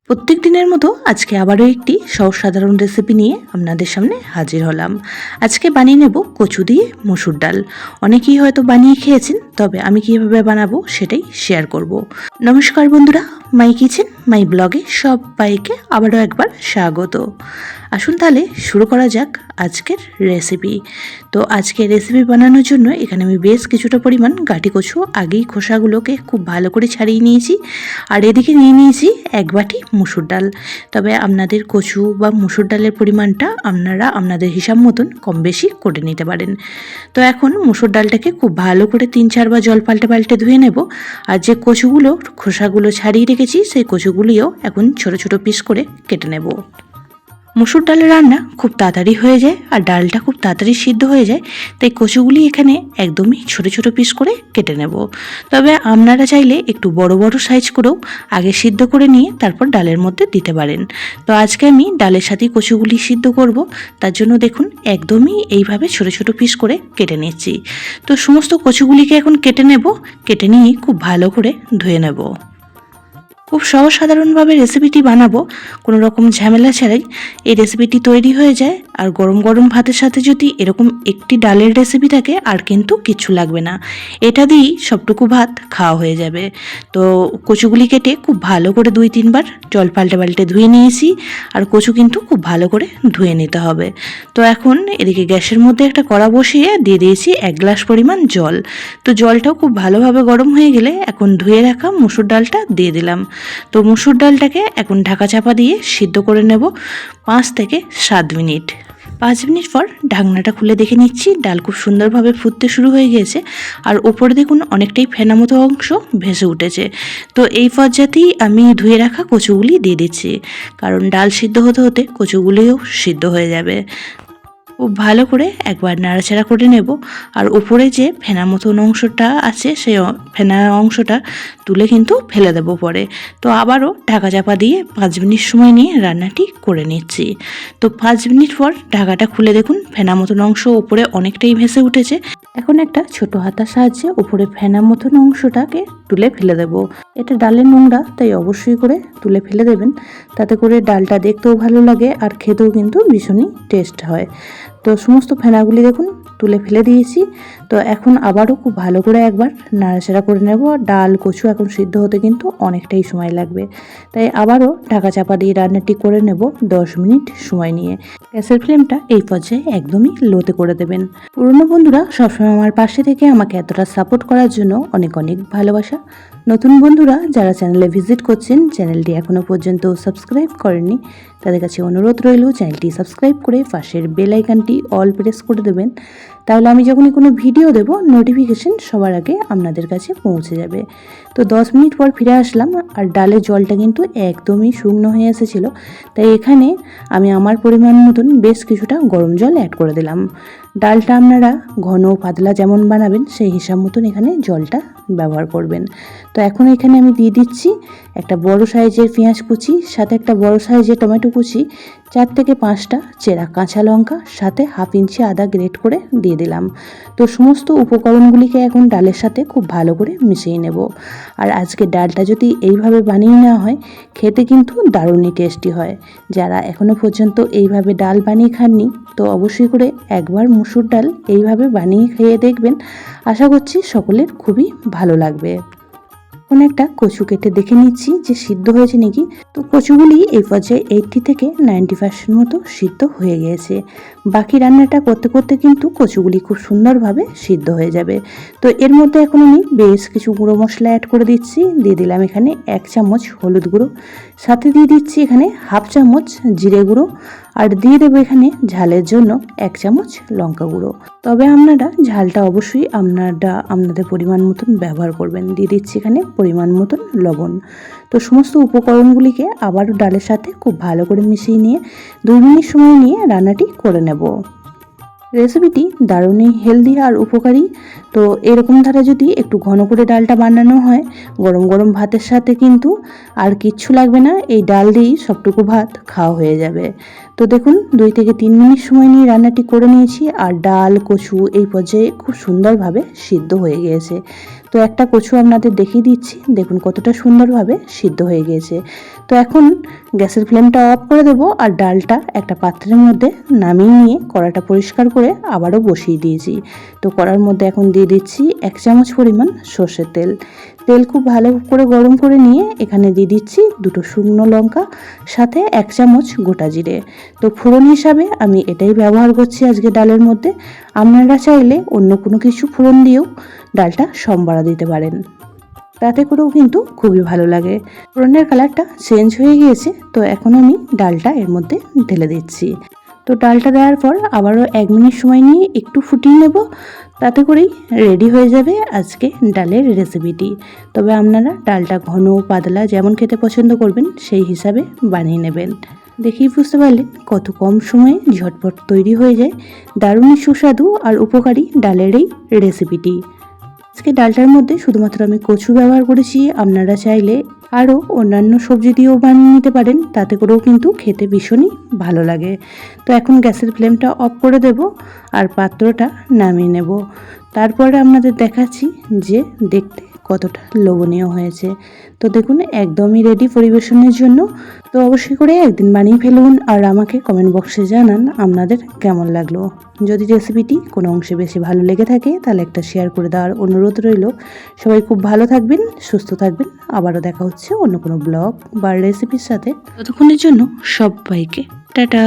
প্রত্যেক দিনের মতো আজকে আবারও একটি সহজ সাধারণ রেসিপি নিয়ে আপনাদের সামনে হাজির হলাম। আজকে বানিয়ে নেব কচু দিয়ে মসুর ডাল। অনেকেই হয়তো বানিয়ে খেয়েছেন, তবে আমি কিভাবে বানাবো সেটাই শেয়ার করব। নমস্কার বন্ধুরা, মাই কিচেন মাই ব্লগে সবাইকে আবারও একবার স্বাগত। আসুন তাহলে শুরু করা যাক আজকের রেসিপি। তো আজকে রেসিপি বানানোর জন্য এখানে আমি বেশ কিছুটা পরিমাণ গাঁটি কচু আগেই খোসাগুলোকে খুব ভালো করে ছাড়িয়ে নিয়েছি, আর এদিকে নিয়ে নিয়েছি এক বাটি মুসুর ডাল। তবে আপনাদের কচু বা মুসুর ডালের পরিমাণটা আপনারা আপনাদের হিসাব মতন কম বেশি করে নিতে পারেন। তো এখন মুসুর ডালটাকে খুব ভালো করে 3-4 বার জল পাল্টে পাল্টে ধুয়ে নেব। আর যে কচুগুলো খোসাগুলো ছাড়িয়ে রেখেছি সেই কচুগুলিও এখন ছোট ছোট পিস করে কেটে নেব। মুসুর ডালের রান্না খুব তাড়াতাড়ি হয়ে যায় আর ডালটা খুব তাড়াতাড়ি সিদ্ধ হয়ে যায়, তাই কচুগুলি এখানে একদমই ছোট ছোট পিস করে কেটে নেব। তবে আপনারা চাইলে একটু বড় বড় সাইজ করেও আগে সিদ্ধ করে নিয়ে তারপর ডালের মধ্যে দিতে পারেন। তো আজকে আমি ডালের সাথে কচুগুলি সিদ্ধ করব, তার জন্য দেখুন একদমই এইভাবে ছোট ছোট পিস করে কেটে নিচ্ছি। তো সমস্ত কচুগুলিকে এখন কেটে নেব, কেটে নিয়ে খুব ভালো করে ধুয়ে নেব। খুব সহজ সাধারণভাবে রেসিপিটি বানাবো, কোনো রকম ঝামেলা ছাড়াই এই রেসিপিটি তৈরি হয়ে যায়। আর গরম গরম ভাতের সাথে যদি এরকম একটি ডালের রেসিপি থাকে আর কিন্তু কিচ্ছু লাগবে না, এটা দিয়েই সবটুকু ভাত খাওয়া হয়ে যাবে। তো কচুগুলি কেটে খুব ভালো করে 2-3 বার জল পাল্টে পাল্টে ধুয়ে নিয়েছি, আর কচু কিন্তু খুব ভালো করে ধুয়ে নিতে হবে। তো এখন এদিকে গ্যাসের মধ্যে একটা কড়া বসিয়ে দিয়ে দিয়েছি 1 গ্লাস পরিমাণ জল। তো জলটাও খুব ভালোভাবে গরম হয়ে গেলে এখন ধুয়ে রাখা মুসুর ডালটা দিয়ে দিলাম। তো মুসুর ডালটাকে এখন ঢাকা চাপা দিয়ে সিদ্ধ করে নেব 5 থেকে 7 মিনিট। 5 মিনিট পর ঢাকনাটা খুলে দেখে নিচ্ছি, ডাল খুব সুন্দরভাবে ফুটতে শুরু হয়ে গিয়েছে, আর ওপরে দেখুন অনেকটাই ফেনা মতো অংশ ভেসে উঠেছে। তো এই পর্যায়েই আমি ধুয়ে রাখা কচুগুলি দিয়ে দিচ্ছি, কারণ ডাল সিদ্ধ হতে হতে কচুগুলিও সিদ্ধ হয়ে যাবে। খুব ভালো করে একবার নাড়াচাড়া করে নেব, আর উপরে যে ফেনা মতন অংশটা আছে সেই ফেনা অংশটা তুলে কিন্তু ফেলে দেবো পরে। তো আবারও ঢাকা চাপা দিয়ে 5 মিনিট সময় নিয়ে রান্নাটি করে নিচ্ছি। তো 5 মিনিট পর ঢাকাটা খুলে দেখুন ফেনা মতন অংশ উপরে অনেকটাই ভেসে উঠেছে। এখন একটা ছোট হাতার সাহায্যে উপরে ফেনা মতন অংশটাকে তুলে ফেলে দেব। এটা ডালের নোংরা, তাই অবশ্যই করে তুলে ফেলে দেবেন, তাতে করে ডালটা দেখতেও ভালো লাগে আর খেতেও কিন্তু ভীষণই টেস্ট হয়। তো সমস্ত ফেনাগুলি দেখুন তুলে ফেলে দিয়েছি। তো এখন আবারও খুব ভালো করে একবার নাড়াচাড়া করে নেব। ডাল কচু এখন সিদ্ধ হতে কিন্তু অনেকটাই সময় লাগবে, তাই আবারও ঢাকা চাপা দিয়ে রান্নাটি করে নেব 10 মিনিট সময় নিয়ে। গ্যাসের ফ্লেমটা এই পর্যায়ে একদমই লোতে করে দেবেন। পুরনো বন্ধুরা সবসময় আমার পাশে থেকে আমাকে এতটা সাপোর্ট করার জন্য অনেক অনেক ভালোবাসা। নতুন বন্ধুরা যারা চ্যানেলে ভিজিট করছেন, চ্যানেলটি এখনও পর্যন্ত সাবস্ক্রাইব করেননি, তাদের কাছে অনুরোধ রইল চ্যানেলটি সাবস্ক্রাইব করে পাশের বেল আইকনটি অল প্রেস করে দেবেন। তাহলে আমি যখনই কোনো ভিডিও দেব নোটিফিকেশন সবার আগে আপনাদের কাছে পৌঁছে যাবে। তো 10 মিনিট পর ফিরে আসলাম, আর ডালের জলটা কিন্তু একদমই শুকনো হয়ে এসেছিল, তাই এখানে আমি আমার পরিমাণ মতন বেশ কিছুটা গরম জল অ্যাড করে দিলাম। ডালটা আপনারা ঘন পাতলা যেমন বানাবেন সেই হিসাব মতন এখানে জলটা ব্যবহার করবেন। তো এখন এখানে আমি দিয়ে দিচ্ছি একটা বড় সাইজের পেঁয়াজ কুচি, সাথে একটা বড় সাইজের টমেটো কুচি, 4 থেকে 5টা চেরা কাঁচা লঙ্কা, সাথে 1/2 ইঞ্চি আদা গ্রেট করে দিয়ে দিলাম। তো সমস্ত উপকরণগুলিকে এখন ডালের সাথে খুব ভালো করে মিশিয়ে নেব। আর আজকে ডালটা যদি এইভাবে বানিয়ে নেওয়া হয়, খেতে কিন্তু দারুণই টেস্টি হয়। যারা এখনও পর্যন্ত এইভাবে ডাল বানিয়ে খাননি, তো অবশ্যই করে একবার মুসুর ডাল এইভাবে বানিয়ে খেয়ে দেখবেন। আশা করছি সকলের খুবই ভালো লাগবে। এখন একটা কচু কেটে দেখে নিচ্ছি যে সিদ্ধ হয়েছে নাকি। তো কচুগুলি এই পর্যায়ে 80 থেকে 90% মতো সিদ্ধ হয়ে গিয়েছে। বাকি রান্নাটা করতে করতে কিন্তু কচুগুলি খুব সুন্দরভাবে সিদ্ধ হয়ে যাবে। তো এর মধ্যে এখন আমি বেশ কিছু গুঁড়ো মশলা অ্যাড করে দিচ্ছি। দিয়ে দিলাম এখানে 1 চামচ হলুদ গুঁড়ো, সাথে দিয়ে দিচ্ছি এখানে 1/2 চামচ জিরে গুঁড়ো, আর দিয়ে দেবো এখানে ঝালের জন্য 1 চামচ লঙ্কা গুঁড়ো। তবে আপনারা ঝালটা অবশ্যই আপনাদের পরিমাণ মতন ব্যবহার করবেন। দিয়ে দিচ্ছি এখানে পরিমাণ মতন লবণ। তো সমস্ত উপকরণগুলিকে আবারও ডালের সাথে খুব ভালো করে মিশিয়ে নিয়ে 2 মিনিট সময় নিয়ে রান্নাটি করে নেব। রেসিপিটি দারুণই হেলদি আর উপকারী। তো এরকম ধারা যদি একটু ঘন করে ডালটা বানানো হয়, গরম গরম ভাতের সাথে কিন্তু আর কিচ্ছু লাগবে না, এই ডাল দিয়েই সবটুকু ভাত খাওয়া হয়ে যাবে। তো দেখুন 2 থেকে 3 মিনিট সময় নিয়ে রান্নাটি করে নিয়েছি, আর ডাল কচু এই পর্যায়ে খুব সুন্দরভাবে সিদ্ধ হয়ে গিয়েছে। তো একটা কচু আপনাদের দেখিয়ে দিচ্ছি, দেখুন কতটা সুন্দরভাবে সিদ্ধ হয়ে গিয়েছে। তো এখন গ্যাসের ফ্লেমটা অফ করে দেবো আর ডালটা একটা পাত্রের মধ্যে নামিয়ে নিয়ে কড়াটা পরিষ্কার করে আবারও বসিয়ে দিয়েছি। তো কড়ার মধ্যে এখন দিয়ে দিচ্ছি 1 চামচ পরিমাণ সর্ষের তেল। তেল খুব ভালো করে গরম করে নিয়ে এখানে দিয়ে দিচ্ছি 2টো শুকনো লঙ্কা, সাথে 1 চামচ গোটা জিরে। তো ফোড়ন হিসাবে আমি এটাই ব্যবহার করছি আজকে ডালের মধ্যে। আপনারা চাইলে অন্য কোনো কিছু ফোড়ন দিয়েও ডালটা সম্বারা দিতে পারেন, তাতে করেও কিন্তু খুবই ভালো লাগে। ফোড়নের কালারটা চেঞ্জ হয়ে গিয়েছে, তো এখন আমি ডালটা এর মধ্যে ঢেলে দিচ্ছি। তো ডালটা দেওয়ার পর আবারও 1 মিনিট সময় নিয়ে একটু ফুটিয়ে নেব, তাতে করেই রেডি হয়ে যাবে আজকে ডালের রেসিপিটি। তবে আপনারা ডালটা ঘন পাতলা যেমন খেতে পছন্দ করবেন সেই হিসাবে বানিয়ে নেবেন। দেখেই বুঝতে পারলেন কত কম সময়ে ঝটপট তৈরি হয়ে যায় দারুণ সুস্বাদু আর উপকারী ডালের এই রেসিপিটি। আজকে ডালটার মধ্যে শুধুমাত্র আমি কচু ব্যবহার করেছি, আপনারা চাইলে আরও অন্যান্য সবজি দিয়েও বানিয়ে নিতে পারেন, তাতে করেও কিন্তু খেতে ভীষণই ভালো লাগে। তো এখন গ্যাসের ফ্লেমটা অফ করে দেব আর পাত্রটা নামিয়ে নেব। তারপরে আপনাদের দেখাচ্ছি যে দেখতে কতটা লোভনীয় হয়েছে। তো দেখুন একদমই রেডি পরিবেশনের জন্য। তো অবশ্যই করে একদিন বানিয়ে ফেলুন আর আমাকে কমেন্ট বক্সে জানান আপনাদের কেমন লাগলো। যদি রেসিপিটি কোনো অংশে বেশি ভালো লেগে থাকে তাহলে একটা শেয়ার করে দেওয়ার অনুরোধ রইল। সবাই খুব ভালো থাকবেন, সুস্থ থাকবেন। আবারও দেখা হচ্ছে অন্য কোনো ব্লগ বা রেসিপির সাথে। ততক্ষণের জন্য সবাইকে টাটা।